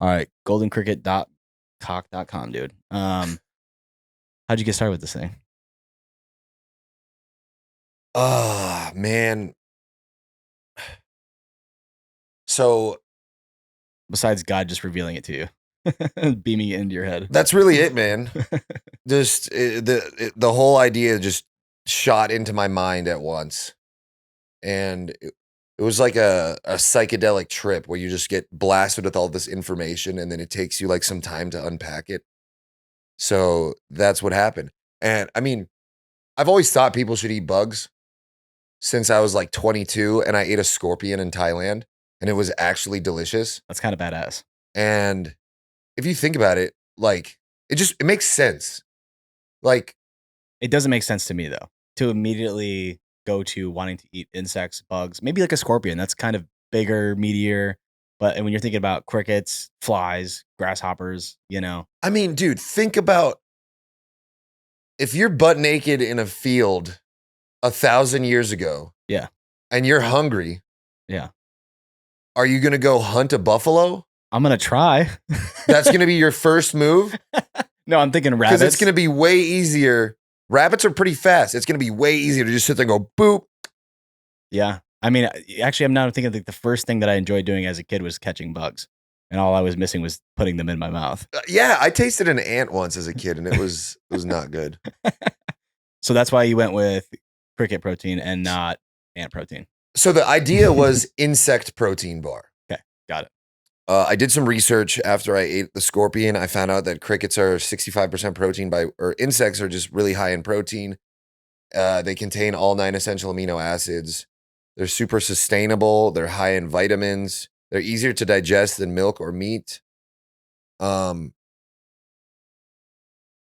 All right, goldencricket.cock.com, dude. How'd you get started with this thing? Ah, man. So Besides God just revealing it to you, beaming it into your head. that's really it, man. Just the whole idea just shot into my mind at once, and it was like a psychedelic trip where you just get blasted with all this information, and then it takes you like some time to unpack it. So that's what happened. And I mean, I've always thought people should eat bugs since I was like 22, and I ate a scorpion in Thailand, and it was actually delicious. That's kind of badass. And if you think about it, like it makes sense. Like, It doesn't make sense to me though to immediately go to wanting to eat insects, bugs, maybe like a scorpion. That's kind of bigger, meatier. But when you're thinking about crickets, flies, grasshoppers, I mean, dude, think about if you're butt naked in a field 1,000 years ago yeah, and you're hungry, yeah. are you gonna go hunt a buffalo? I'm gonna try. That's gonna be your first move? No, I'm thinking Because rabbits. it's gonna be way easier. Rabbits are pretty fast. It's gonna be way easier to just sit there and go boop. Yeah. I mean, actually, I'm now thinking like the first thing that I enjoyed doing as a kid was catching bugs. And all I was missing was putting them in my mouth. Yeah, I tasted an ant once as a kid, and it was not good. So that's why you went with cricket protein and not ant protein. So the idea was insect protein bar. Okay, got it. I did some research after I ate the scorpion. I found out that crickets are 65% protein or insects are just really high in protein. They contain all 9 essential amino acids. They're super sustainable. They're high in vitamins. They're easier to digest than milk or meat. From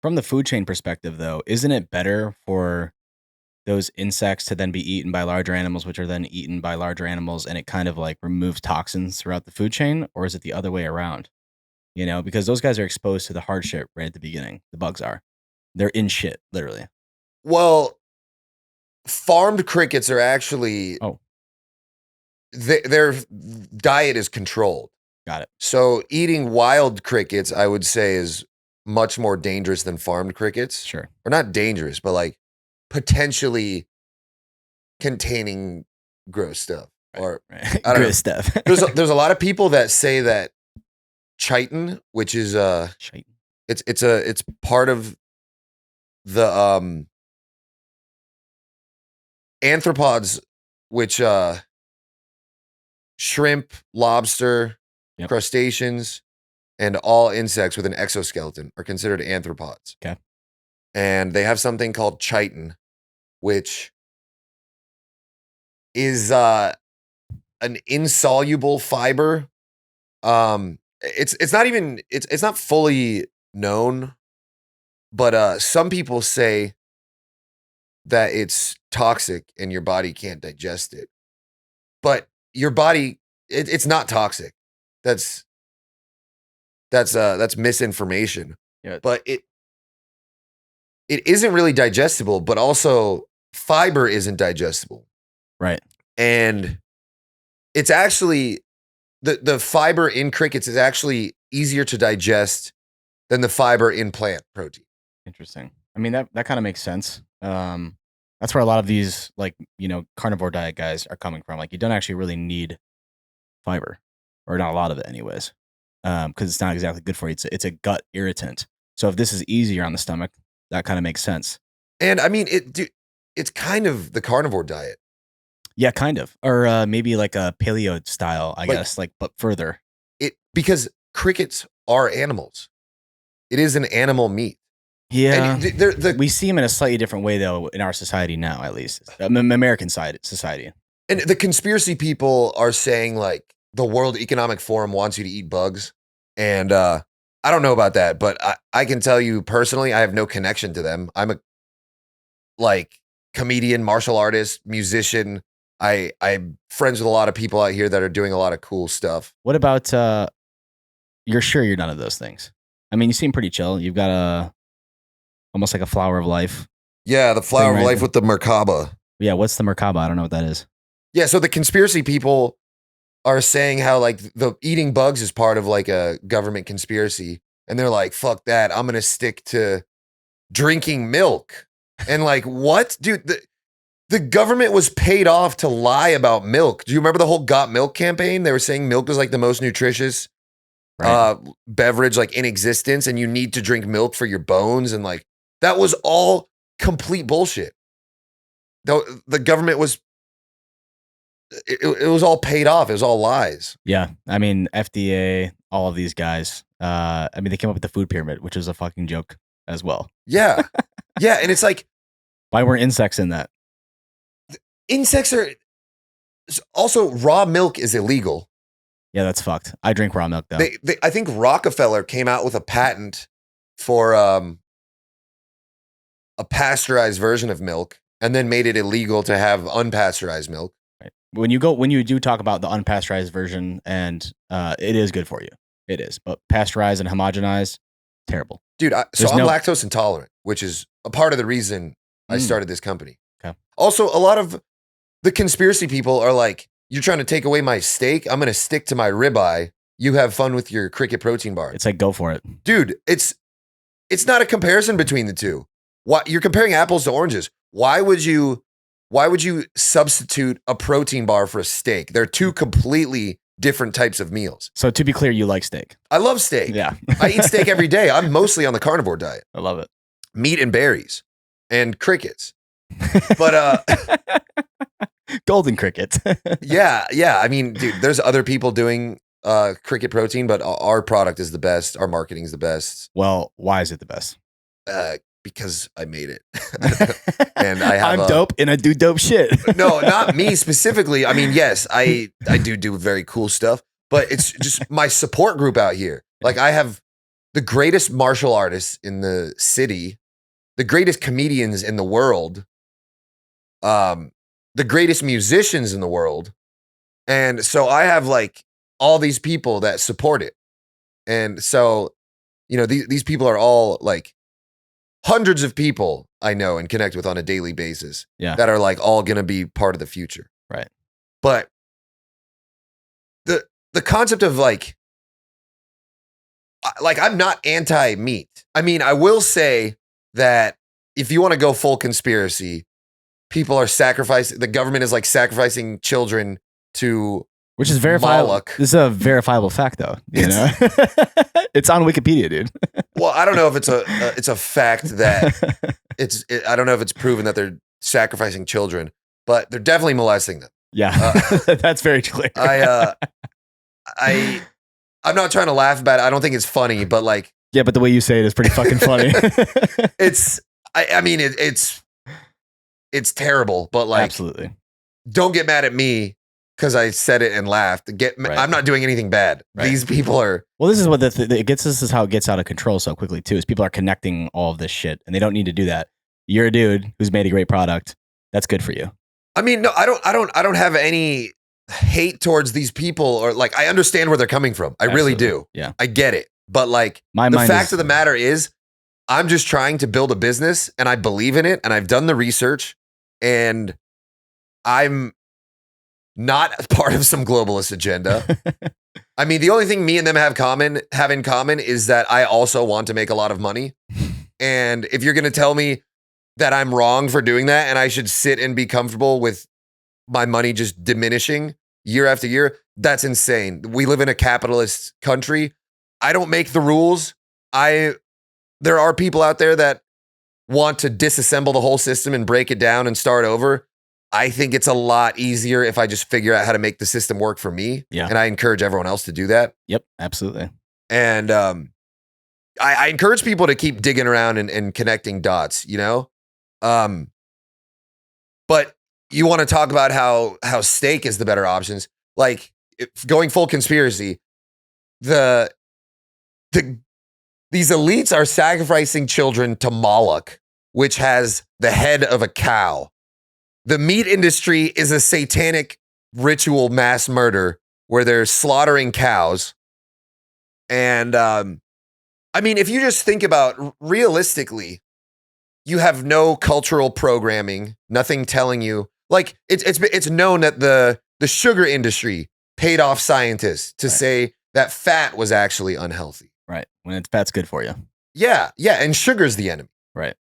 the food chain perspective, though, isn't it better for those insects to then be eaten by larger animals, which are then eaten by larger animals, and it kind of like removes toxins throughout the food chain? Or is it the other way around? Because those guys are exposed to the hard shit right at the beginning. The bugs are. They're in shit, literally. Well, farmed crickets are actually their diet is controlled. Got it. So eating wild crickets, I would say, is much more dangerous than farmed crickets. Sure. Or not dangerous, but like potentially containing gross stuff. Right, Or right. I don't know. Gross stuff. There's a lot of people that say that chitin, which is Chitin. it's part of the arthropods, which shrimp, lobster, Yep. crustaceans, and all insects with an exoskeleton are considered arthropods. Okay. And they have something called chitin, which is an insoluble fiber. It's not even it's not fully known, but some people say that it's toxic and your body can't digest it. But your body, it's not toxic. That's misinformation. Yeah. But it isn't really digestible, but also fiber isn't digestible. Right. And it's actually the fiber in crickets is actually easier to digest than the fiber in plant protein. Interesting. I mean, that kind of makes sense. That's where a lot of these, like, carnivore diet guys are coming from. Like, you don't actually really need fiber, or not a lot of it anyways, because it's not exactly good for you. It's a gut irritant. So if this is easier on the stomach, that kind of makes sense. And I mean, it's kind of the carnivore diet. Yeah, kind of. Or maybe like a paleo style, I guess, but further. Because crickets are animals. It is an animal meat. Yeah. And we see them in a slightly different way, though, in our society now, at least. American society. And the conspiracy people are saying, like, the World Economic Forum wants you to eat bugs. And I don't know about that, but I can tell you personally, I have no connection to them. I'm a, like, comedian, martial artist, musician. I'm friends with a lot of people out here that are doing a lot of cool stuff. What about, you're sure you're none of those things? I mean, you seem pretty chill. You've got almost like a flower of life. Yeah, the flower of life with the Merkaba. Yeah, what's the Merkaba? I don't know what that is. Yeah, so the conspiracy people are saying how like the eating bugs is part of like a government conspiracy, and they're like, "Fuck that! I'm gonna stick to drinking milk." And like, what, dude? The government was paid off to lie about milk. Do you remember the whole "Got Milk" campaign? They were saying milk was like the most nutritious Right. beverage like in existence, and you need to drink milk for your bones, and like that was all complete bullshit. The government was it was all paid off. It was all lies. Yeah. I mean, FDA, all of these guys. I mean, they came up with the food pyramid, which is a fucking joke as well. Yeah, yeah, and it's like Why weren't insects in that? insects are also raw milk is illegal. Yeah, that's fucked. I drink raw milk though. I think Rockefeller came out with a patent for a pasteurized version of milk, and then made it illegal to have unpasteurized milk. Right. When you do talk about the unpasteurized version, and it is good for you, it is. But pasteurized and homogenized, terrible. Dude, I'm lactose intolerant, which is a part of the reason I started this company. Okay. Also, a lot of the conspiracy people are like, "You're trying to take away my steak? I'm going to stick to my ribeye. You have fun with your cricket protein bar." It's like, go for it. Dude, it's not a comparison between the two. What, you're comparing apples to oranges. Why would you substitute a protein bar for a steak? They're two completely different types of meals. So to be clear, you like steak. I love steak. Yeah. I eat steak every day. I'm mostly on the carnivore diet. I love it. Meat and berries and crickets. But golden crickets. yeah. I mean, dude, there's other people doing cricket protein, but our product is the best. Our marketing is the best. Well, why is it the best? Because I made it. And I'm dope and I do dope shit. No, not me specifically. I mean, yes, I do very cool stuff, but it's just my support group out here. Like, I have the greatest martial artists in the city, the greatest comedians in the world, the greatest musicians in the world. And so I have like all these people that support it. And so, these people are all like hundreds of people I know and connect with on a daily basis that are like all going to be part of the future. Right. But the concept of like I'm not anti-meat. I mean, I will say that if you want to go full conspiracy, people are the government is like sacrificing children to which is verifiable. Moloch. This is a verifiable fact, though. You know, it's on Wikipedia, dude. Well, I don't know if it's a fact that I don't know if it's proven that they're sacrificing children, but they're definitely molesting them. Yeah, that's very clear. I'm not trying to laugh about it. I don't think it's funny, but like, yeah, but the way you say it is pretty fucking funny. I mean, it's terrible, but like, absolutely. Don't get mad at me because I said it and laughed. I'm not doing anything bad. Right. These people are. Well, this is what it gets. This is how it gets out of control so quickly too. Is people are connecting all of this shit, and they don't need to do that. You're a dude who's made a great product. That's good for you. I mean, no, I don't have any hate towards these people, or like, I understand where they're coming from. I really do. Yeah, I get it. But like, the fact of the matter is, I'm just trying to build a business, and I believe in it, and I've done the research, and I'm not part of some globalist agenda. I mean, the only thing me and them have in common is that I also want to make a lot of money. And if you're going to tell me that I'm wrong for doing that and I should sit and be comfortable with my money just diminishing year after year, that's insane. We live in a capitalist country. I don't make the rules. There are people out there that want to disassemble the whole system and break it down and start over. I think it's a lot easier if I just figure out how to make the system work for me. Yeah. And I encourage everyone else to do that. Yep, absolutely. And I encourage people to keep digging around and connecting dots, But you want to talk about how steak is the better options. Like, going full conspiracy, these elites are sacrificing children to Moloch, which has the head of a cow. The meat industry is a satanic ritual mass murder where they're slaughtering cows. And I mean, if you just think about realistically, you have no cultural programming, nothing telling you. Like, it's known that the sugar industry paid off scientists to Right. say that fat was actually unhealthy. Right. When fat's good for you. Yeah, yeah, and sugar's the enemy. Right.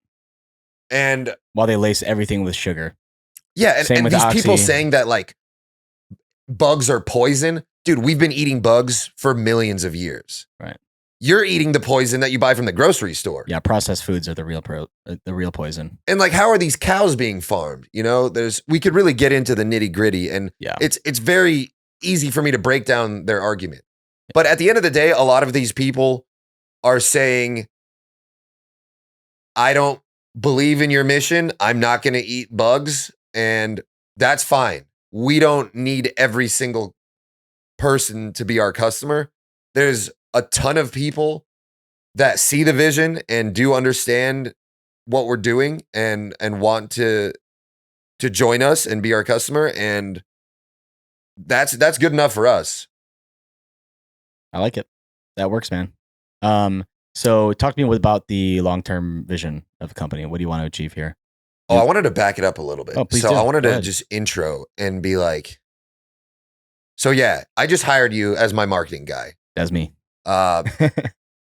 And While they lace everything with sugar. yeah, Same and with these people Oxy. saying that like bugs are poison, dude, we've been eating bugs for millions of years. Right. You're eating the poison that you buy from the grocery store. Yeah, processed foods are the real poison. And like, how are these cows being farmed? You know, we could really get into the nitty gritty, and Yeah. it's very easy for me to break down their argument. But at the end of the day, a lot of these people are saying, I don't believe in your mission. I'm not going to eat bugs. And that's fine. We don't need every single person to be our customer. There's a ton of people that see the vision and do understand what we're doing and want to join us and be our customer. And that's good enough for us. I like it. That works, man. So talk to me about the long-term vision of the company. What do you want to achieve here? Oh, I wanted to back it up a little bit. Oh, please so do. I wanted Go to ahead. just intro and be like, so yeah, I just hired you as my marketing guy. That's me. My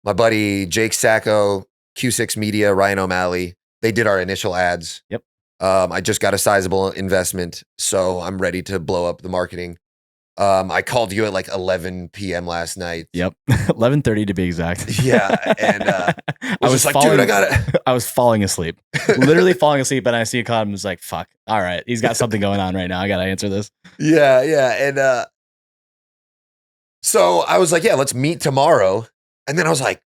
buddy Jake Sacco, Q6 Media, Ryan O'Malley, they did our initial ads. Yep. I just got a sizable investment, so I'm ready to blow up the marketing. I called you at like 11 p.m. last night. Yep. 11:30 to be exact. Yeah. And I was just like, falling, dude, I got it. I was falling asleep. Literally falling asleep, and I see a call and was like, fuck. All right. He's got something going on right now. I gotta answer this. Yeah, yeah. And so I was like, yeah, let's meet tomorrow. And then I was like,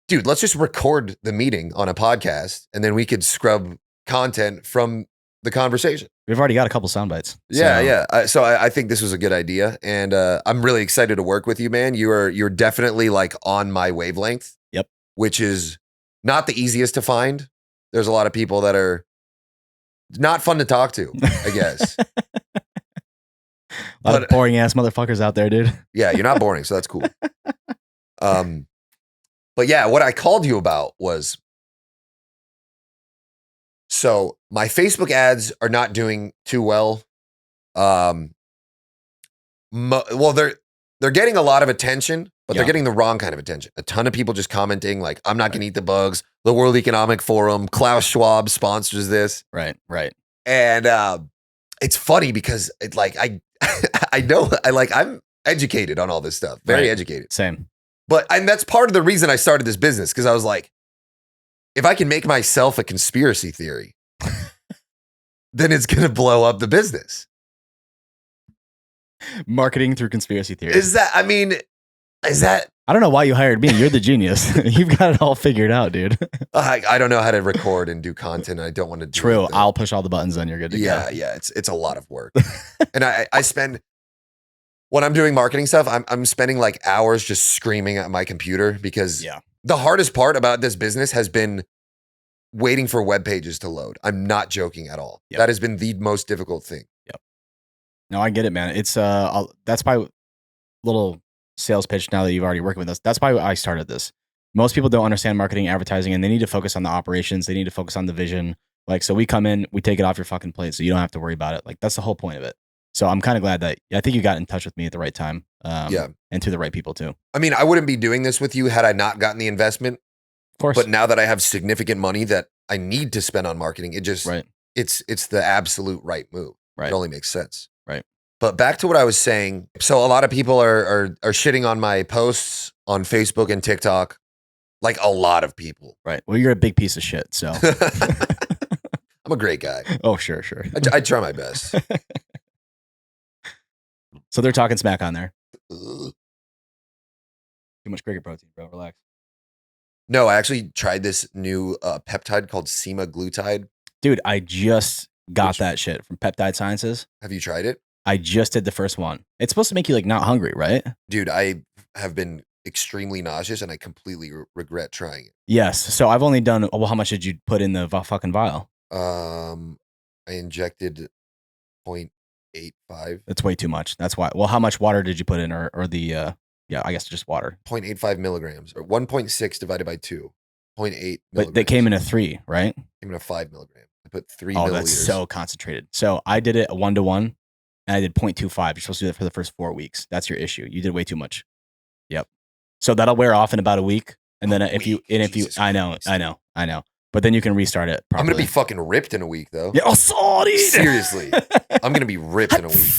dude, let's just record the meeting on a podcast, and then we could scrub content from the conversation. We've already got a couple sound bites. Yeah, yeah. So I think this was a good idea, and I'm really excited to work with you, man. You're definitely like on my wavelength. Yep. Which is not the easiest to find. There's a lot of people that are not fun to talk to, I guess. A lot of boring ass motherfuckers out there, dude. Yeah, you're not boring, so that's cool. But yeah, what I called you about was, so my Facebook ads are not doing too well. Well, they're getting a lot of attention, but they're getting the wrong kind of attention. A ton of people just commenting like, I'm not going to eat the bugs. The World Economic Forum, Klaus Schwab sponsors this. Right. And it's funny because it's like, I know, I'm educated on all this stuff, very educated. Same. And that's part of the reason I started this business, because I was like, if I can make myself a conspiracy theory, then it's going to blow up the business. Marketing through conspiracy theories. Is that? I don't know why you hired me. You're the genius. You've got it all figured out, dude. I don't know how to record and do content. I don't want to do True. it. I'll push all the buttons and you're good to go. Yeah. It's a lot of work. And I spend, when I'm doing marketing stuff, I'm spending like hours just screaming at my computer, because the hardest part about this business has been waiting for web pages to load. I'm not joking at all. That has been the most difficult thing. Yep. No, I get it, man. It's that's my little sales pitch now that you've already worked with us. That's why I started this. Most people don't understand marketing, advertising, and they need to focus on the operations. They need to focus on the vision. Like, so we come in, we take it off your fucking plate, so you don't have to worry about it. Like, that's the whole point of it. So I'm kind of glad that I think you got in touch with me at the right time. And to the right people too. I mean, I wouldn't be doing this with you had I not gotten the investment. Of course. But now that I have significant money that I need to spend on marketing, it just, right. It's the absolute right move. Right. It only makes sense. Right. But back to what I was saying. So a lot of people are shitting on my posts on Facebook and TikTok. Like a lot of people. Right. Well, you're a big piece of shit. So I'm a great guy. Oh, sure. I try my best. So they're talking smack on there. Too much cricket protein, bro. Relax. No, I actually tried this new peptide called semaglutide. Dude, I just got that shit from Peptide Sciences. Have you tried it? I just did the first one. It's supposed to make you like not hungry, right? Dude, I have been extremely nauseous and I completely regret trying it. Yes. So I've only done, well, how much did you put in the fucking vial? I injected 0.85. That's way too much. That's why. Well, how much water did you put in, or the, yeah, I guess just water. 0.85 milligrams, or 1.6 divided by 2. 0.8 milligrams. But they came in a 3, right? Came in a 5 milligram. I put 3 milliliters. milliliters. That's so concentrated. So I did it 1-to-1. and I did 0.25. You're supposed to do that for the first 4 weeks. That's your issue. You did way too much. Yep. So that'll wear off in about a week, and then if you, Jesus I know, Christ. I know, but then you can restart it I'm gonna properly. be fucking ripped in a week, though. Yeah. Oh, sorry. Seriously, I'm gonna be ripped in a week.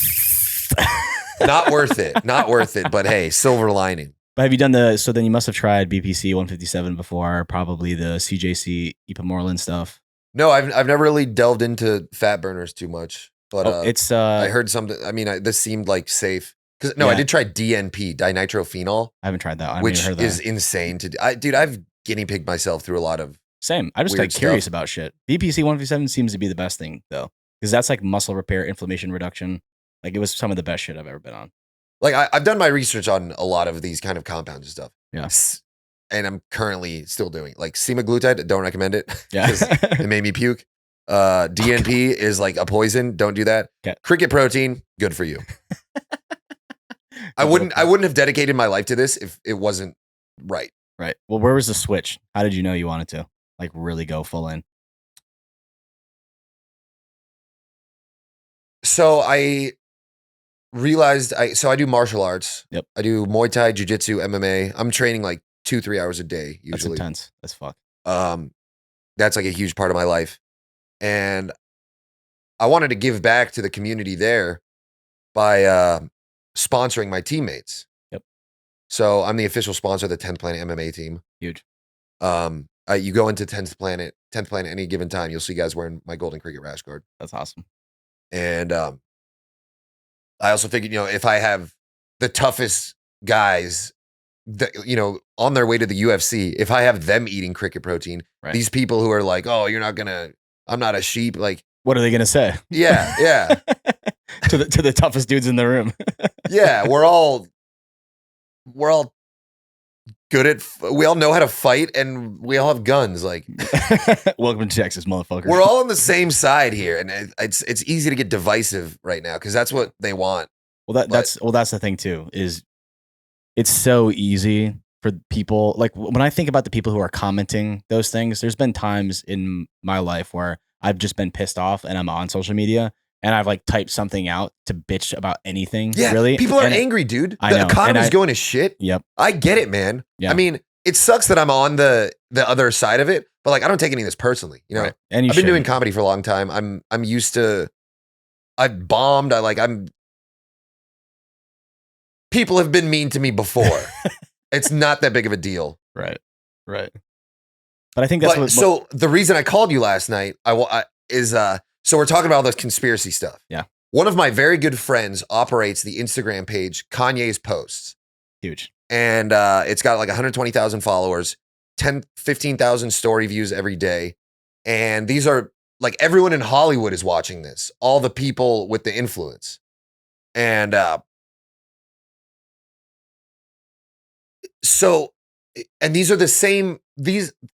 Not worth it. Not worth it. But hey, silver lining. But have you done so then you must have tried BPC 157 before, probably the CJC Ipamorelin stuff. No, I've never really delved into fat burners too much, but It's I heard something. I mean, this seemed like safe because I did try DNP, dinitrophenol. I haven't tried that. I haven't which even heard that. is insane to do. Dude, I've guinea pigged myself through a lot of same. I just got curious about shit. BPC 157 seems to be the best thing though, because that's like muscle repair, inflammation reduction. Like it was some of the best shit I've ever been on. Like I've done my research on a lot of these kind of compounds and stuff. Yeah. And I'm currently still doing like semaglutide. Don't recommend it. Yeah. It made me puke. DNP is like a poison. Don't do that. Okay. Cricket protein, good for you. I wouldn't have dedicated my life to this if it wasn't right. Right. Well, where was the switch? How did you know you wanted to like really go full in? So I realized I do martial arts. Yep. I do Muay Thai, Jiu-Jitsu, MMA. I'm training like 2-3 hours a day usually. That's intense. That's fuck. That's like a huge part of my life. And I wanted to give back to the community there by sponsoring my teammates. Yep. So I'm the official sponsor of the 10th Planet MMA team. Huge. You go into 10th Planet any given time, you'll see guys wearing my golden cricket rash guard. That's awesome. And I also figured, if I have the toughest guys that, on their way to the UFC, if I have them eating cricket protein, right. These people who are like, oh, I'm not a sheep. Like, what are they going to say? Yeah. Yeah. to the toughest dudes in the room. Yeah. We're all good we all know how to fight and we all have guns. Like, welcome to Texas, motherfucker. We're all on the same side here. And it's easy to get divisive right now because that's what they want. Well, that's the thing too, is it's so easy for people. Like when I think about the people who are commenting those things, there's been times in my life where I've just been pissed off and I'm on social media and I've like typed something out to bitch about anything. Yeah, really. People are angry, dude. I know. The economy's going to shit. Yep. I get it, man. Yeah. I mean, it sucks that I'm on the other side of it, but like I don't take any of this personally. Right. And I've been doing comedy for a long time. I'm used to. I've bombed. People have been mean to me before. It's not that big of a deal. Right. Right. But I think that's so the reason I called you last night is so we're talking about all this conspiracy stuff. Yeah. One of my very good friends operates the Instagram page Kanye's Posts. Huge. And it's got like 120,000 followers, 15,000 story views every day. And these are like everyone in Hollywood is watching this, all the people with the influence. And these are the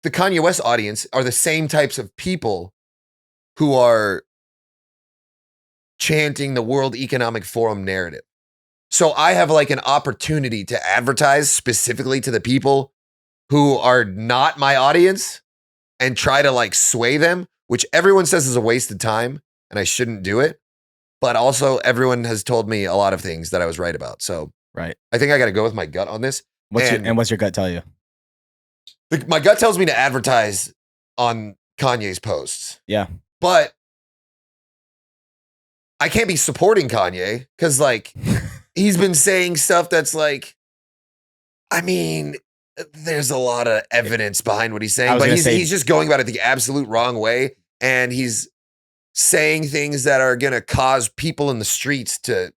Kanye West audience are the same types of people who are chanting the World Economic Forum narrative. So I have like an opportunity to advertise specifically to the people who are not my audience and try to like sway them, which everyone says is a waste of time and I shouldn't do it. But also everyone has told me a lot of things that I was right about. So right. I think I got to go with my gut on this. What's your gut tell you? My gut tells me to advertise on Kanye's posts. Yeah. But I can't be supporting Kanye because like he's been saying stuff that's like, I mean, there's a lot of evidence behind what he's saying, but he's just going about it the absolute wrong way. And he's saying things that are going to cause people in the streets to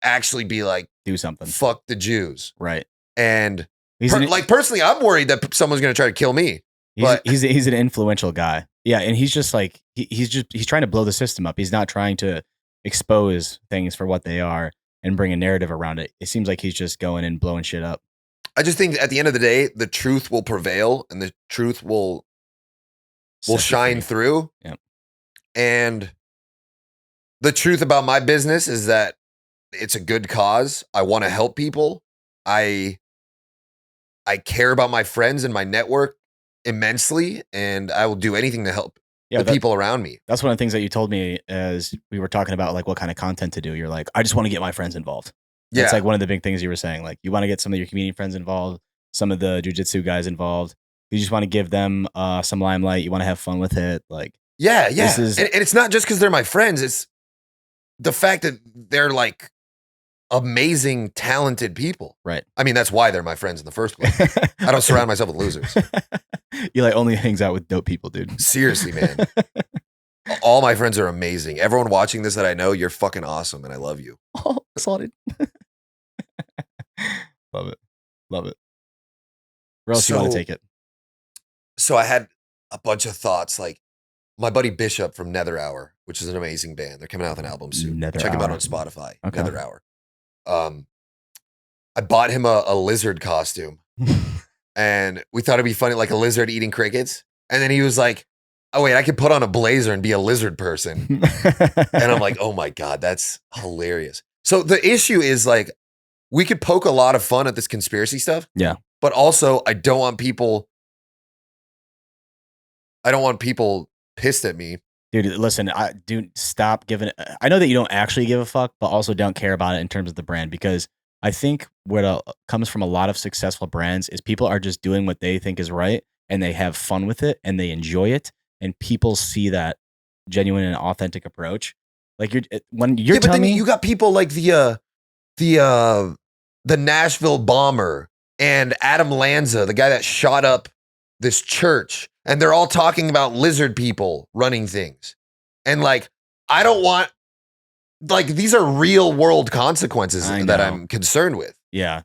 actually be like, do something. Fuck the Jews. Right. And personally, I'm worried that someone's going to try to kill me. He's an influential guy. Yeah. And he's just like, he's trying to blow the system up. He's not trying to expose things for what they are and bring a narrative around it. It seems like he's just going and blowing shit up. I just think at the end of the day, the truth will prevail and the truth will shine through. Yep. And the truth about my business is that it's a good cause. I want to help people. I care about my friends and my network immensely, and I will do anything to help Yeah, the people around me. that's one of the things that you told me as we were talking about like what kind of content to do. You're like, I just want to get my friends involved. That's Yeah. like one of the big things you were saying. Like you want to get some of your community friends involved, some of the jujitsu guys involved. You just want to give them some limelight. You want to have fun with it. Like Yeah, this yeah. is And it's not just because they're my friends, it's the fact that they're like amazing, talented people. right. I mean, that's why they're my friends in the first place. I don't surround myself with losers. Eli only hangs out with dope people, dude. Seriously, man. All my friends are amazing. Everyone watching this that I know, you're fucking awesome and I love you. Oh, solid. Love it. Love it. Where else you want to So, take it? so I had a bunch of thoughts. Like my buddy Bishop from Nether Hour, which is an amazing band. They're coming out with an album soon. Nether Check him out Hour. on Spotify. Okay. Nether Hour. I bought him a lizard costume and we thought it'd be funny, like a lizard eating crickets. And then he was like, oh, wait, I could put on a blazer and be a lizard person. And I'm like, oh my God, that's hilarious. So the issue is like, we could poke a lot of fun at this conspiracy stuff. Yeah. But also, I don't want people pissed at me. Dude, listen, dude, stop giving it. I know that you don't actually give a fuck, but also don't care about it in terms of the brand because I think what comes from a lot of successful brands is people are just doing what they think is right and they have fun with it and they enjoy it. And people see that genuine and authentic approach. Like when you're but then telling me, you got people like the Nashville bomber and Adam Lanza, the guy that shot up this church, and they're all talking about lizard people running things. And like, I don't want, like, these are real world consequences that I'm concerned with. Yeah.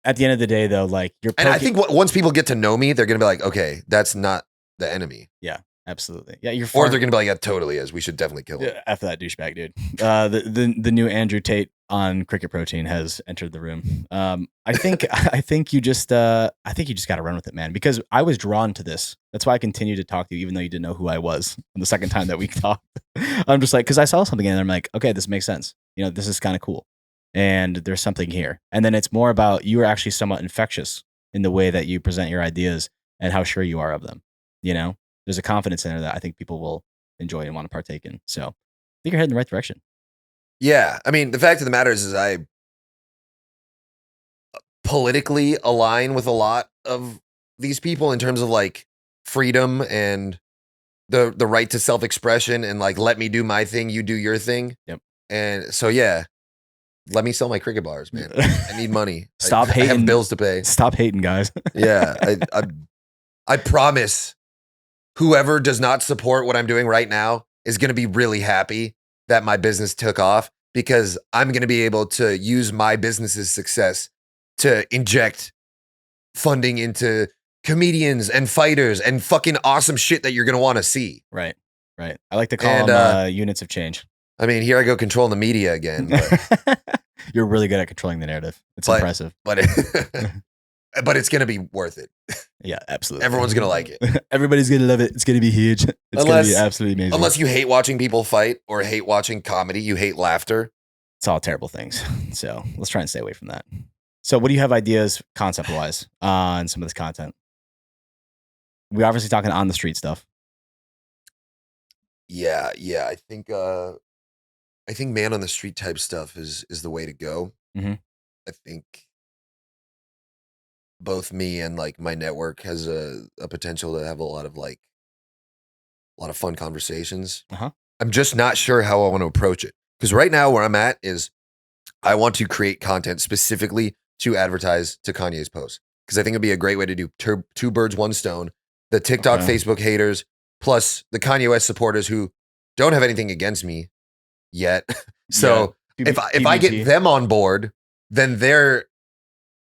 At the end of the day, though, like and I think once people get to know me, they're going to be like, okay, that's not the enemy. Yeah, absolutely. Yeah, or they're going to be like, yeah, totally is. We should definitely kill him. After that douchebag, dude. The new Andrew Tate on Cricket Protein has entered the room. I think you just got to run with it, man. Because I was drawn to this. That's why I continue to talk to you, even though you didn't know who I was. The second time that we talked, I'm just like, because I saw something and I'm like, okay, this makes sense. You know, this is kind of cool, and there's something here. And then it's more about you are actually somewhat infectious in the way that you present your ideas and how sure you are of them. You know, there's a confidence in there that I think people will enjoy and want to partake in. So I think you're heading in the right direction. Yeah. I mean, the fact of the matter is I politically align with a lot of these people in terms of like freedom and the right to self-expression and like, let me do my thing, you do your thing. Yep. And so, yeah, let me sell my cricket bars, man. I need money. Stop hating. I have bills to pay. Stop hating, guys. Yeah. I promise whoever does not support what I'm doing right now is going to be really happy that my business took off because I'm going to be able to use my business's success to inject funding into comedians and fighters and fucking awesome shit that you're going to want to see. Right. Right. I like to call them units of change. I mean, here I go controlling the media again. But, you're really good at controlling the narrative. It's impressive. But it's going to be worth it. Yeah, absolutely. Everyone's going to like it. Everybody's going to love it. It's going to be huge. It's going to be absolutely amazing. Unless you hate watching people fight or hate watching comedy, you hate laughter. It's all terrible things. So let's try and stay away from that. So what do you have ideas concept-wise on some of this content? We're obviously talking on the street stuff. Yeah. I think man on the street type stuff is the way to go. Mm-hmm. I think both me and like my network has a potential to have a lot of fun conversations. Uh-huh. I'm just not sure how I want to approach it. Because right now where I'm at is I want to create content specifically to advertise to Kanye's posts. Because I think it'd be a great way to do two birds, one stone. The TikTok, Facebook haters, plus the Kanye West supporters who don't have anything against me yet. So if I get them on board, then their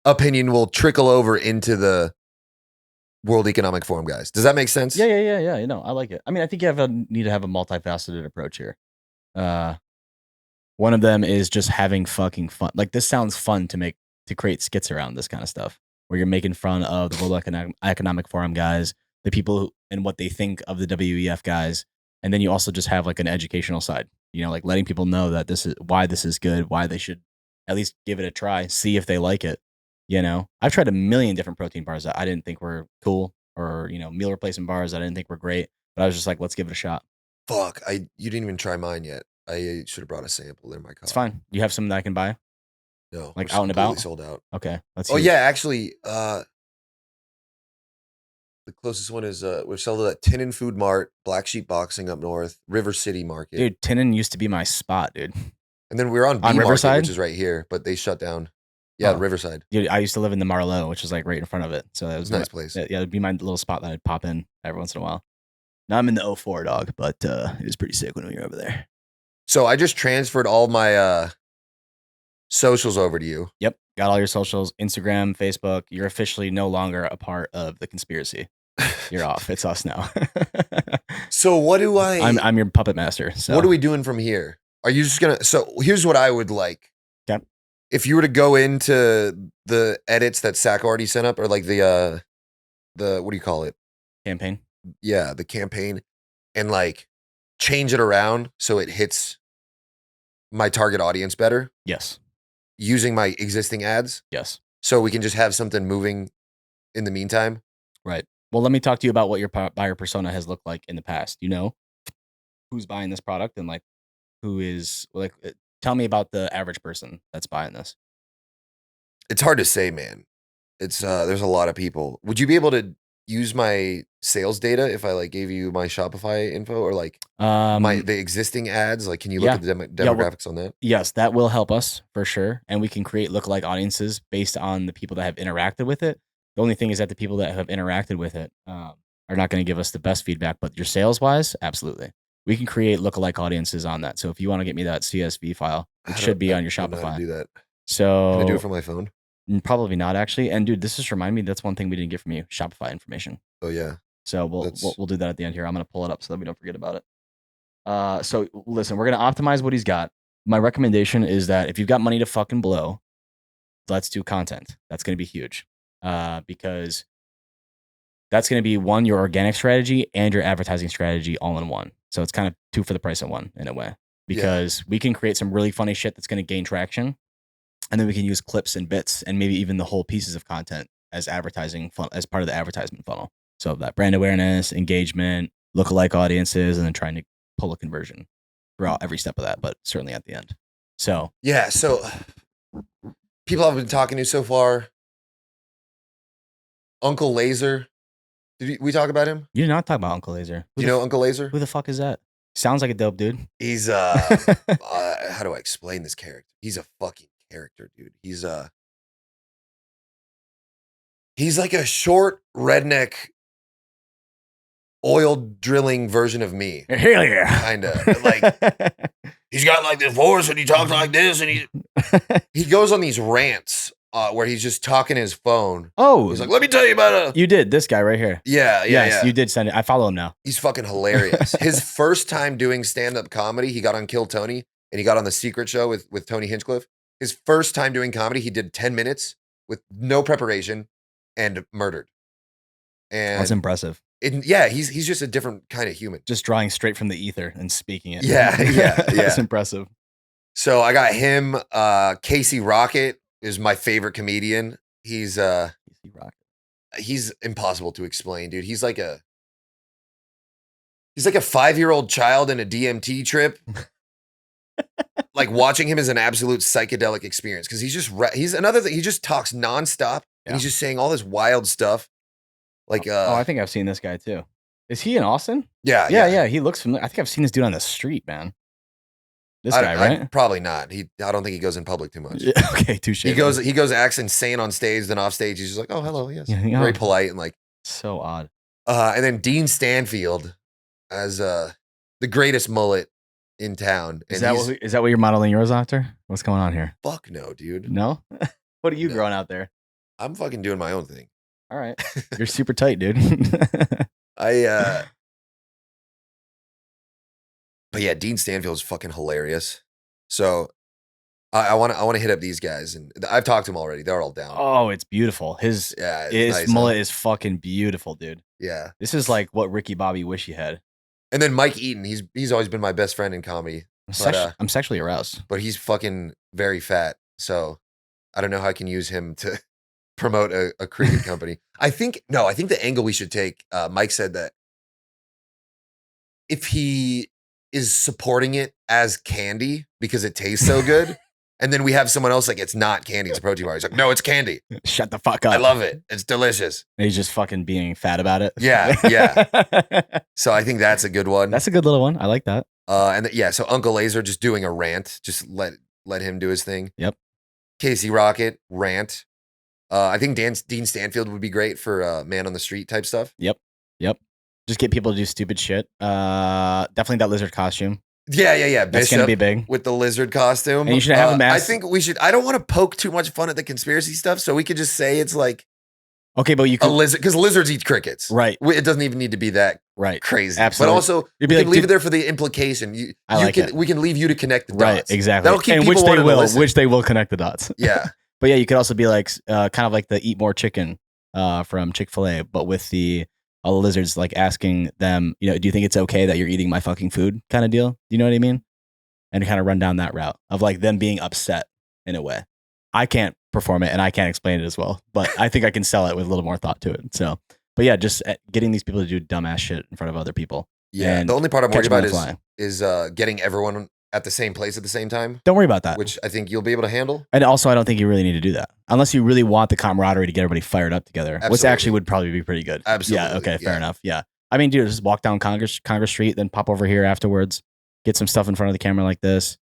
opinion will trickle over into the World Economic Forum guys. Does that make sense? Yeah. You know, I like it. I mean, I think you need to have a multifaceted approach here. One of them is just having fucking fun. Like this sounds fun to create skits around this kind of stuff where you're making fun of the World Economic Forum guys, the people and what they think of the WEF guys. And then you also just have like an educational side, you know, like letting people know that this is good, why they should at least give it a try, see if they like it. You know, I've tried a million different protein bars that I didn't think were cool or, you know, meal replacement bars that I didn't think were great. but I was just like, let's give it a shot. Fuck, you didn't even try mine yet. I should have brought a sample in my It's car. fine. You have some that I can buy, No, we're like out and completely about. sold out. Okay, that's Oh yeah, huge. actually, the closest one is we're sold at Tin and Food Mart, Black Sheep Boxing up north, River City Market, Dude, Tinnen used to be my spot, dude. and then we were on On B Market, which Riverside. is right here, but they shut down. Yeah, Oh, Riverside. dude, I used to live in the Marlowe, which is like right in front of it. So that It's would a be my, nice place. yeah, it'd be my little spot that I'd pop in every once in a while. Now I'm in the O4 dog, but it was pretty sick when we were over there. So I just transferred all my socials over to you. Yep, got all your socials, Instagram, Facebook. You're officially no longer a part of the conspiracy. You're off. It's us now. So what do I'm your puppet master. So what are we doing from here? Are you just gonna? So here's what I would like. okay. If you were to go into the edits that Zach already sent up, or like the what do you call it? Campaign. Yeah, the campaign, and like change it around so it hits my target audience better Yes. using my existing ads, Yes. so we can just have something moving in the meantime. Right. Well, let me talk to you about what your buyer persona has looked like in the past. You know who's buying this product and like who is like. Tell me about the average person that's buying this. It's hard to say, man. It's there's a lot of people. Would you be able to use my sales data if I like gave you my Shopify info or like the existing ads? Like, can you look Yeah. at the Yeah. Well, demographics on that? yes, that will help us for sure. And we can create lookalike audiences based on the people that have interacted with it. The only thing is that the people that have interacted with it are not going to give us the best feedback, but your sales wise, absolutely. We can create lookalike audiences on that. So if you want to get me that CSV file, it How do should be I on your don't know how to Shopify. do that? Can I do it So from my phone? probably not actually. And dude, this just remind me that's one thing we didn't get from you, Shopify information. Oh yeah, So we'll we'll, that's we'll do that at the end here. I'm going to pull it up so that we don't forget about it. So listen, we're gonna optimize what he's got. My recommendation is that if you've got money to fucking blow, let's do content. That's gonna be huge. Because that's gonna be one, your organic strategy and your advertising strategy all in one. So it's kind of two for the price of one in a way. yeah. Because we can create some really funny shit that's gonna gain traction. And then we can use clips and bits and maybe even the whole pieces of content as advertising as part of the advertisement funnel. So that brand awareness, engagement, lookalike audiences, and then trying to pull a conversion throughout every step of that, but certainly at the end. So Yeah, so people I've been talking to so far, Uncle Laser. We talk about him? you did not talk about Uncle Laser. Do you know Uncle Laser? Who the fuck is that? Sounds like a dope dude. He's how do I explain this character? He's a fucking character, dude. He's like a short redneck oil drilling version of me. Hell yeah. Kinda. Like he's got like this voice and he talks like this and he goes on these rants where he's just talking his phone. Oh, He's like, let me tell you about you did this guy right here. Yeah, Yes, you did send it. I follow him now. He's fucking hilarious. His first time doing stand-up comedy, he got on Kill Tony and he got on the Secret Show with Tony Hinchcliffe. His first time doing comedy, he did 10 minutes with no preparation and murdered. And That's impressive. yeah, he's just a different kind of human. Just drawing straight from the ether and speaking it. Yeah. That's impressive. So I got him. Casey Rocket is my favorite comedian. He's impossible to explain, dude. He's like a 5-year-old child in a DMT trip. Like watching him is an absolute psychedelic experience because he's another thing. He just talks nonstop and he's just saying all this wild stuff. Like, I think I've seen this guy too. Is he in Austin? Yeah. He looks familiar. I think I've seen this dude on the street, man. This guy, right? Probably not. I don't think he goes in public too much. Yeah, okay, touche. He goes acts insane on stage. Then off stage, he's just like, oh, hello, yes, very polite and like so odd. And then Dean Stanfield as the greatest mullet in town. Is that what you're modeling yours after? What's going on here? Fuck no, dude. No. What are you growing out there? I'm fucking doing my own thing. All right, you're super tight, dude. But yeah, Dean Stanfield is fucking hilarious. So I want to hit up these guys, and I've talked to them already. They're all down. Oh, it's beautiful. His nice, mullet is fucking beautiful, dude. Yeah, this is like what Ricky Bobby wish he had. And then Mike Eaton, he's always been my best friend in comedy. I'm sexually aroused, but he's fucking very fat. So I don't know how I can use him to promote a cricket company. I think the angle we should take. Mike said that if he is supporting it as candy because it tastes so good. And then we have someone else like, it's not candy, it's a protein bar. He's like, no, it's candy. Shut the fuck up. I love it. It's delicious. And he's just fucking being fat about it. Yeah. So I think that's a good one. That's a good little one. I like that. So Uncle Laser just doing a rant. Just let him do his thing. Yep. Casey Rocket, rant. I think Dean Stanfield would be great for man on the street type stuff. Yep. Just get people to do stupid shit. Definitely that lizard costume. Yeah. That's Bishop gonna be big with the lizard costume. And you should have a mask. I think we should. I don't want to poke too much fun at the conspiracy stuff, so we could just say it's like okay, but you could a lizard because lizards eat crickets, right? It doesn't even need to be that right crazy, absolutely. But also we can leave it there for the implication. We can leave you to connect the dots, right? Exactly. That'll keep and people which they will connect the dots. Yeah, but yeah, you could also be like kind of like the Eat More Chicken from Chick-fil-A, but with the all the lizards like asking them, do you think it's okay that you're eating my fucking food kind of deal? You know what I mean? And kind of run down that route of like them being upset in a way. I can't perform it and I can't explain it as well, but I think I can sell it with a little more thought to it. So, but yeah, just getting these people to do dumbass shit in front of other people. Yeah. The only part I'm worried about is getting everyone at the same place at the same time. Don't worry about that. Which I think you'll be able to handle. And also, I don't think you really need to do that unless you really want the camaraderie to get everybody fired up together, Absolutely. which actually would probably be pretty good. Absolutely. Yeah. Okay. Fair enough. Yeah. I mean, dude, just walk down Congress Street, then pop over here afterwards, get some stuff in front of the camera like this,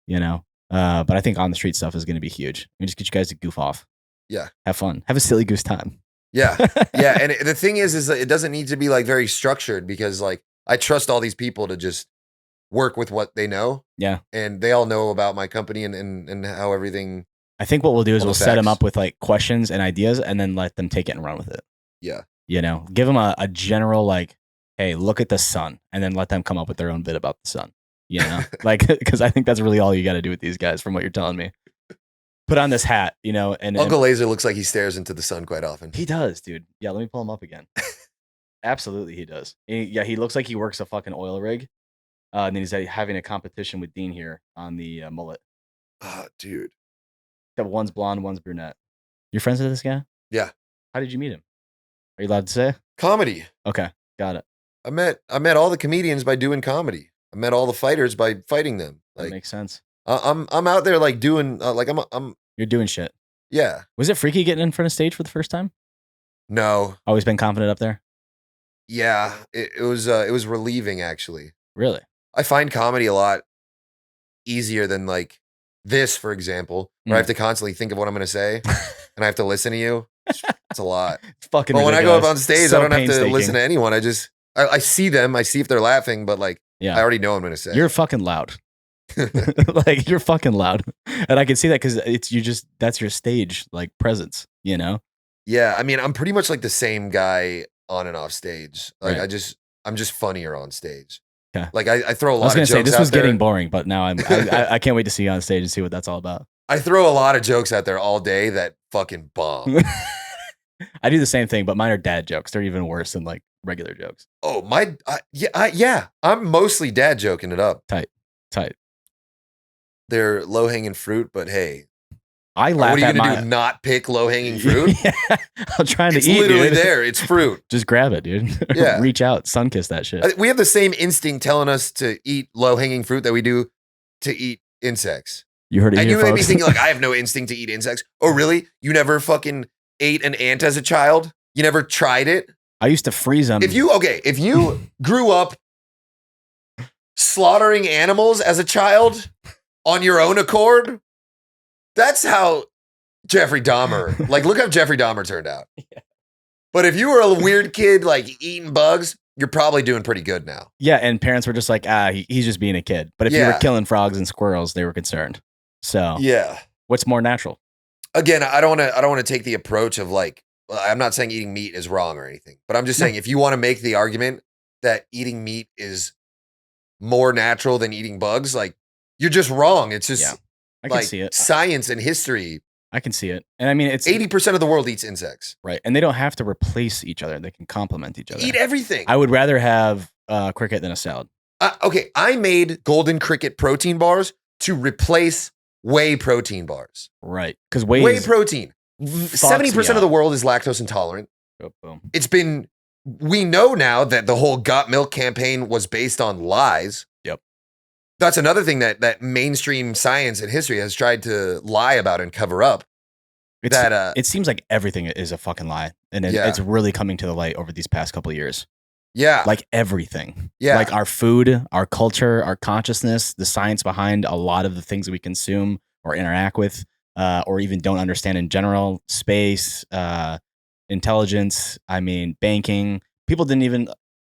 But I think on the street stuff is going to be huge. We just get you guys to goof off. Yeah. Have fun. Have a silly goose time. Yeah. And the thing is that it doesn't need to be like very structured because like I trust all these people to just work with what they know. Yeah. And they all know about my company and how everything. I think what we'll do is we'll set them up with like questions and ideas and then let them take it and run with it. Yeah. Give them a general like, hey, look at the sun, and then let them come up with their own bit about the sun. Like, because I think that's really all you got to do with these guys from what you're telling me. Put on this hat, and Uncle Laser looks like he stares into the sun quite often. He does, dude. Yeah, let me pull him up again. Absolutely, he does. He looks like he works a fucking oil rig. And then he's having a competition with Dean here on the mullet. Oh, dude. One's blonde, one's brunette. You're friends with this guy? Yeah. How did you meet him? Are you allowed to say? Comedy. Okay, got it. I met all the comedians by doing comedy. I met all the fighters by fighting them. Like, that makes sense. I'm out there like doing like I'm. You're doing shit. Yeah. Was it freaky getting in front of stage for the first time? No. Always been confident up there? Yeah. It was relieving actually. Really? I find comedy a lot easier than like this, for example, where I have to constantly think of what I'm going to say and I have to listen to you. It's a lot. It's fucking But when I go up on stage, so I don't have to listen to anyone. I see them. I see if they're laughing, but like, yeah. I already know what I'm going to say. You're fucking loud. Like, you're fucking loud. And I can see that because that's your stage, like, presence, Yeah. I mean, I'm pretty much like the same guy on and off stage. Like, right. I'm just funnier on stage. Okay. Like I throw a lot of jokes. I was gonna say this was there. getting boring, but now I can't wait to see you on stage and see what that's all about. I throw a lot of jokes out there all day that fucking bomb. I do the same thing, but mine are dad jokes. They're even worse than like regular jokes. Oh yeah. I'm mostly dad joking it up. Tight. They're low hanging fruit, but hey, I laugh. What are you gonna do? Not pick low hanging fruit? Yeah, I'm trying to eat. It's literally dude. there. It's fruit. Just grab it, dude. Yeah. Reach out, sun kiss that shit. We have the same instinct telling us to eat low hanging fruit that we do to eat insects. You heard it and here, you may folks. be thinking like, I have no instinct to eat insects. Oh, really? You never fucking ate an ant as a child? You never tried it? I used to freeze them. If you grew up slaughtering animals as a child on your own accord, that's how Jeffrey Dahmer, like, look how Jeffrey Dahmer turned out. Yeah. But if you were a weird kid, like eating bugs, you're probably doing pretty good now. Yeah, and parents were just like, he's just being a kid. But if you were killing frogs and squirrels, they were concerned. So yeah, what's more natural? Again, I don't want to take the approach of like, I'm not saying eating meat is wrong or anything, but I'm just saying if you want to make the argument that eating meat is more natural than eating bugs, like, you're just wrong. It's just I can see it. Science and history. I can see it. And I mean, it's 80% of the world eats insects. Right. And they don't have to replace each other. They can complement each other. Eat everything. I would rather have cricket than a salad. Okay. I made golden cricket protein bars to replace whey protein bars. Right. Because whey protein. 70% of the world is lactose intolerant. Oh, boom. It's been we know now that the whole Got Milk campaign was based on lies. Yep. That's another thing that mainstream science and history has tried to lie about and cover up. It seems like everything is a fucking lie, and it's Yeah. really coming to the light over these past couple of years. Yeah. Like everything. Yeah. Like our food, our culture, our consciousness, the science behind a lot of the things that we consume or interact with, or even don't understand in general, space, intelligence, I mean, banking. A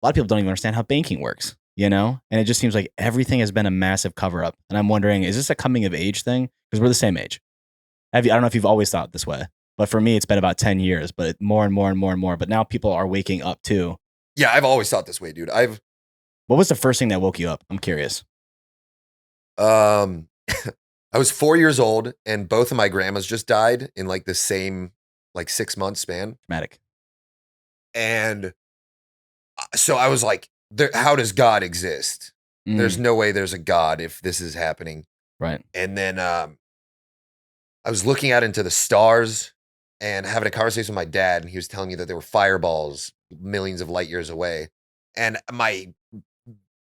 lot of people don't even understand how banking works, you know? And it just seems like everything has been a massive cover up. And I'm wondering, is this a coming of age thing? Because we're the same age. I don't know if you've always thought this way, but for me, it's been about 10 years, but more and more and more and more. But now people are waking up too. Yeah, I've always thought this way, dude. What was the first thing that woke you up? I'm curious. I was 4 years old and both of my grandmas just died in like the same like 6 month span. Dramatic. And so I was like, how does God exist? There's no way there's a God if this is happening. Right. And then I was looking out into the stars and having a conversation with my dad, and he was telling me that there were fireballs millions of light years away. And my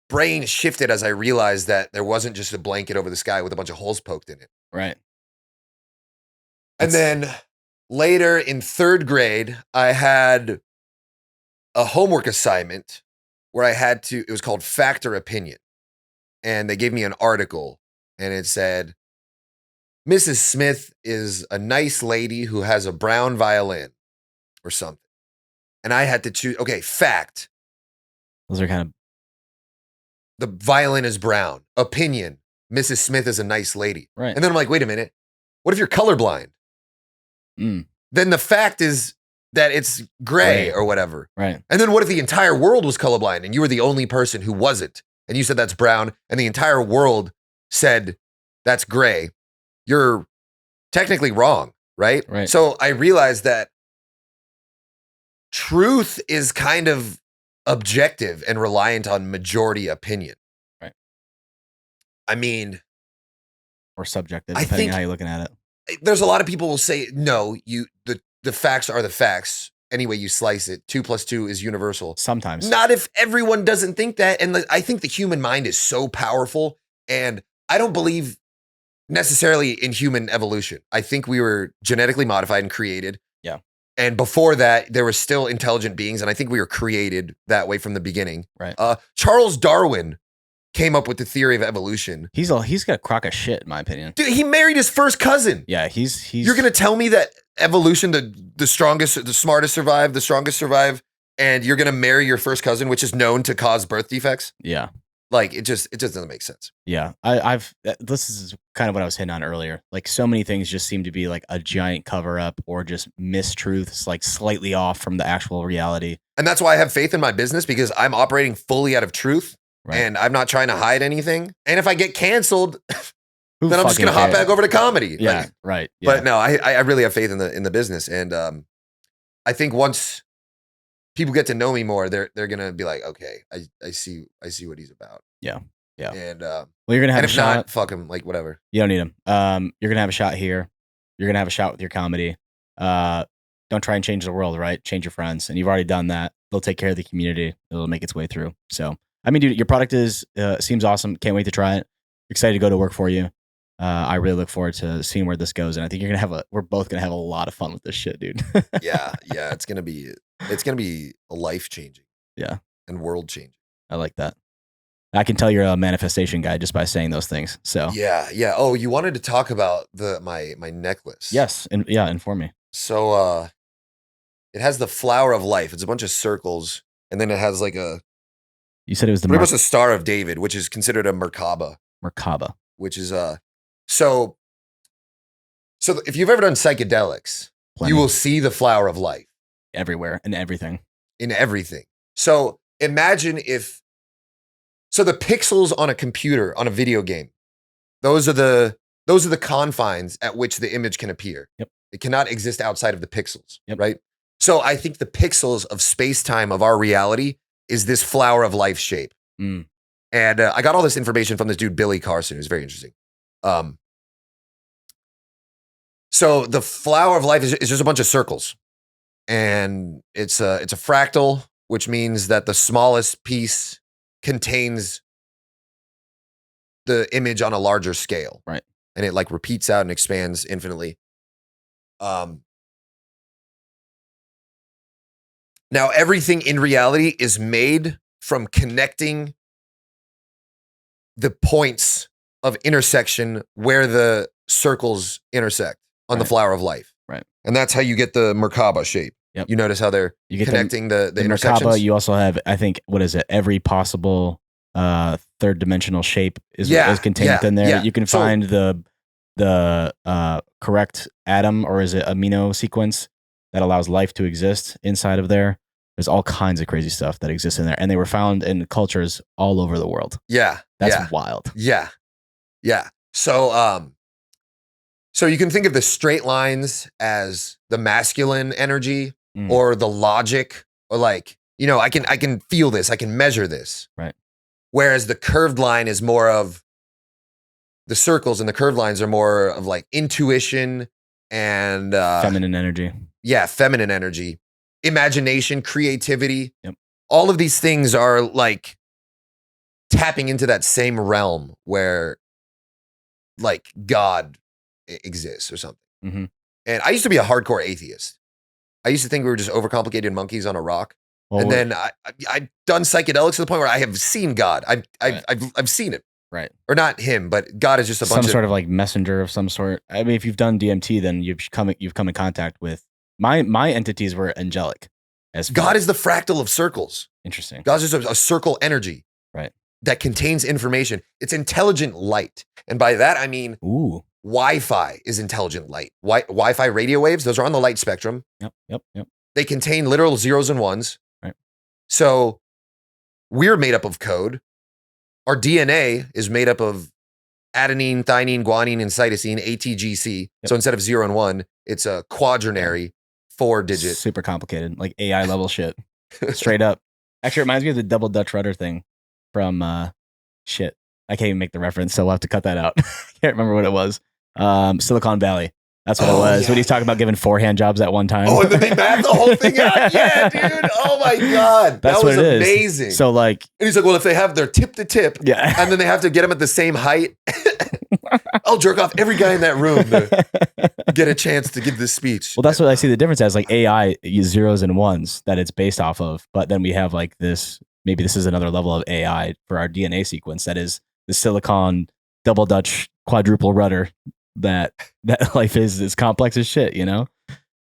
brain shifted as I realized that there wasn't just a blanket over the sky with a bunch of holes poked in it. Right. And then later in 3rd grade, I had a homework assignment where it was called Fact or Opinion. And they gave me an article and it said, Mrs. Smith is a nice lady who has a brown violin or something. And I had to choose, okay, fact. Those are kind of. The violin is brown. Opinion, Mrs. Smith is a nice lady. Right. And then I'm like, wait a minute. What if you're colorblind? Then the fact is that it's gray or whatever. Right. And then what if the entire world was colorblind and you were the only person who wasn't? And you said that's brown and the entire world said that's gray. You're technically wrong, right? Right. So I realized that truth is kind of objective and reliant on majority opinion. Right. I mean, or subjective, depending on how you're looking at it. There's a lot of people will say, no, the facts are the facts. Any way you slice it, 2 + 2 is universal. Sometimes. Not if everyone doesn't think that. And I think the human mind is so powerful. And I don't believe necessarily in human evolution. I think we were genetically modified and created. Yeah. And before that, there were still intelligent beings. And I think we were created that way from the beginning. Right. Charles Darwin came up with the theory of evolution. He's got a crock of shit, in my opinion. Dude, he married his first cousin. Yeah, he's. You're gonna tell me that evolution, the strongest, the smartest survive, the strongest survive, and you're gonna marry your first cousin, which is known to cause birth defects? Yeah. Like it just doesn't make sense. Yeah, this is kind of what I was hitting on earlier. Like so many things just seem to be like a giant cover up or just mistruths, like slightly off from the actual reality. And that's why I have faith in my business, because I'm operating fully out of truth. Right. And I'm not trying to hide anything. And if I get canceled, then I'm just gonna hop back over to comedy. Yeah, like, right. Yeah. But no, I really have faith in the business, and I think once people get to know me more, they're gonna be like, okay, I see what he's about. Yeah, yeah. And well, you're gonna have a shot. Not, fuck him, like whatever. You don't need him. You're gonna have a shot here. You're gonna have a shot with your comedy. Don't try and change the world, right? Change your friends, and you've already done that. They'll take care of the community. It'll make its way through. So, I mean, dude, your product seems awesome. Can't wait to try it. Excited to go to work for you. I really look forward to seeing where this goes, and I think we're both gonna have a lot of fun with this shit, dude. yeah, it's gonna be life changing. Yeah, and world changing. I like that. I can tell you're a manifestation guy just by saying those things. So yeah. Oh, you wanted to talk about my necklace? Yes, and inform me. So it has the flower of life. It's a bunch of circles, and then it has like a. You said it was pretty much the Star of David, which is considered a Merkaba. Merkaba, which is so if you've ever done psychedelics, you will see the flower of life everywhere and everything. In everything. So imagine if. So the pixels on a computer, on a video game, those are the confines at which the image can appear. Yep. It cannot exist outside of the pixels, yep. right? So I think the pixels of space-time of our reality is this flower of life shape. Mm. And I got all this information from this dude, Billy Carson, who's very interesting. So the flower of life is just a bunch of circles. And it's a fractal. which means that the smallest piece contains the image on a larger scale. Right. And it like repeats out and expands infinitely. Now everything in reality is made from connecting the points of intersection where the circles intersect on the flower of life. Right. And that's how you get the Merkaba shape. Yep. You notice how they're connecting the intersections? Merkaba, you also have, I think, what is it? Every possible third dimensional shape is contained within there. Yeah. You can find the correct atom, or is it amino sequence that allows life to exist inside of there. There's all kinds of crazy stuff that exists in there, and they were found in cultures all over the world. Yeah. That's wild. Yeah. Yeah. So you can think of the straight lines as the masculine energy or the logic, or like, you know, I can feel this, I can measure this. Right. Whereas the curved line is more of the circles, and the curved lines are more of like intuition and feminine energy. Yeah, feminine energy, imagination, creativity. Yep. All of these things are like tapping into that same realm where like God exists or something. Mm-hmm. And I used to be a hardcore atheist. I used to think we were just overcomplicated monkeys on a rock. Well, and then I've done psychedelics to the point where I have seen God. I've seen him. Right. Or not him, but God is just a bunch some sort of like messenger of some sort. I mean, if you've done DMT, then you've come in contact with my entities were angelic. As God is the fractal of circles. Interesting. God's just a circle energy. Right. That contains information. It's intelligent light. And by that I mean Wi-Fi is intelligent light. Wi-Fi radio waves, those are on the light spectrum. Yep. They contain literal zeros and ones. Right. So we're made up of code. Our DNA is made up of adenine, thymine, guanine, and cytosine, ATGC. Yep. So instead of 0 and 1, it's a quaternary 4-digit. Super complicated, like AI level shit. Straight up. Actually, it reminds me of the double Dutch rudder thing from shit. I can't even make the reference, so we'll have to cut that out. I can't remember what it was. Silicon Valley. That's what it was. Yeah. When he's talking about giving 4-hand jobs at one time. Oh, and then they mapped the whole thing out. Yeah, dude. Oh my God. That's that was what it amazing. Is. So like, and he's like, well, if they have their tip to tip, yeah, and then they have to get them at the same height, I'll jerk off every guy in that room to get a chance to give this speech. Well, that's what I see the difference as. Like AI use zeros and ones that it's based off of, but then we have like this. Maybe this is another level of AI for our DNA sequence. That is the silicon double Dutch quadruple rudder. That life is complex as shit, you know.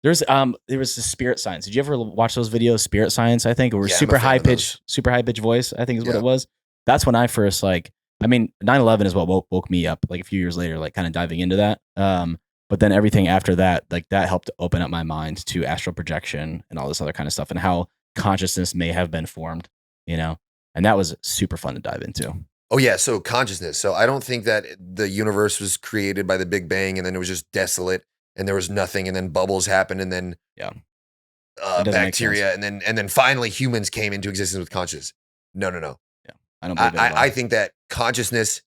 There was the Spirit Science. Did you ever watch those videos? Spirit Science, I think, or super high pitch voice, I think is what it was. That's when I first like. I mean, 9/11 is what woke me up. Like a few years later, like kind of diving into that. But then everything after that, like that helped open up my mind to astral projection and all this other kind of stuff, and how consciousness may have been formed, you know. And that was super fun to dive into. Oh yeah, so consciousness. So I don't think that the universe was created by the Big Bang and then it was just desolate and there was nothing and then bubbles happened and then bacteria and then finally humans came into existence with consciousness. No. Yeah, I don't believe I think that consciousness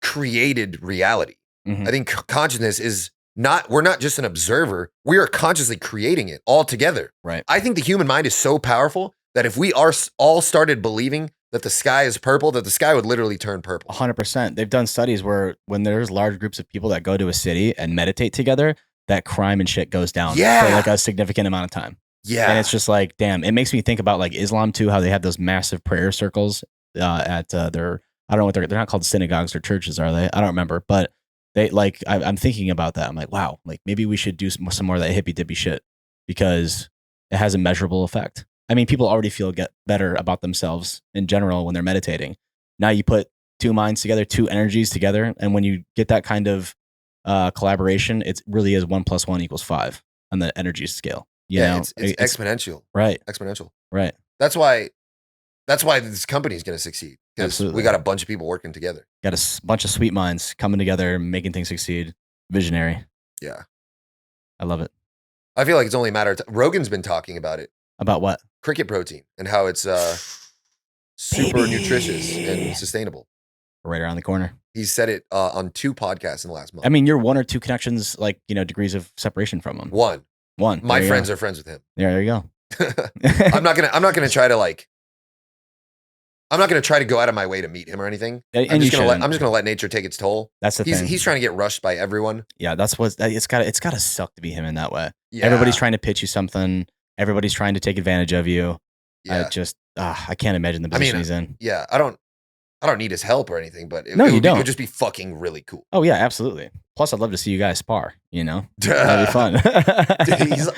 created reality. Mm-hmm. I think consciousness is not. We're not just an observer. We are consciously creating it all together. Right. I think the human mind is so powerful that if we all started believing that the sky is purple, that the sky would literally turn purple. 100%. They've done studies where when there's large groups of people that go to a city and meditate together, that crime and shit goes down for like a significant amount of time. Yeah. And it's just like, damn, it makes me think about like Islam too, how they have those massive prayer circles at their, I don't know what they're not called synagogues or churches, are they? I don't remember, but they like, I'm thinking about that. I'm like, wow, like maybe we should do some more of that hippy dippy shit because it has a measurable effect. I mean, people already get better about themselves in general when they're meditating. Now you put two minds together, two energies together. And when you get that kind of collaboration, it really is 1 + 1 = 5 on the energy scale. You know? It's exponential. Right. Exponential. Right. That's why this company is going to succeed. Because we got a bunch of people working together. Got a bunch of sweet minds coming together, making things succeed. Visionary. Yeah. I love it. I feel like it's only a matter of time. Rogan's been talking about it. About what? Cricket protein and how it's super nutritious and sustainable. Right around the corner. He said it on 2 podcasts in the last month. I mean, you're 1 or 2 connections, like, you know, degrees of separation from him. One. One. My friends are friends with him. Yeah, there you go. I'm not gonna try to like. I'm not gonna try to go out of my way to meet him or anything. And you shouldn't. I'm just gonna let nature take its toll. That's the thing. He's trying to get rushed by everyone. Yeah, that's what it's gotta suck to be him in that way. Yeah. Everybody's trying to pitch you something. Everybody's trying to take advantage of you. Yeah. I can't imagine the position he's in. Yeah, I don't need his help or anything, but No, you don't. It would just be fucking really cool. Oh yeah, absolutely. Plus, I'd love to see you guys spar. You know, that'd be fun.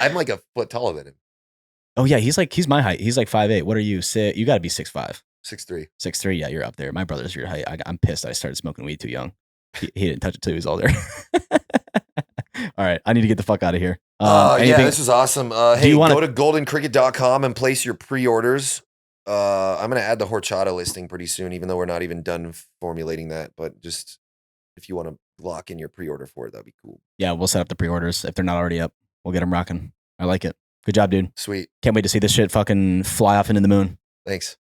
I'm like a foot taller than him. Oh yeah, he's my height. He's like 5'8". What are you? You got to be 6'5". 6'3". 6'3". Yeah, you're up there. My brother's your height. I'm pissed. I started smoking weed too young. He didn't touch it till he was older. All right, I need to get the fuck out of here. Yeah, this is awesome. Hey, go to goldencricket.com and place your pre-orders. I'm gonna add the horchata listing pretty soon, even though we're not even done formulating that. But just if you want to lock in your pre-order for it, that'd be cool. Yeah, we'll set up the pre-orders if they're not already up. We'll get them rocking. I like it. Good job, dude. Sweet. Can't wait to see this shit fucking fly off into the moon. Thanks.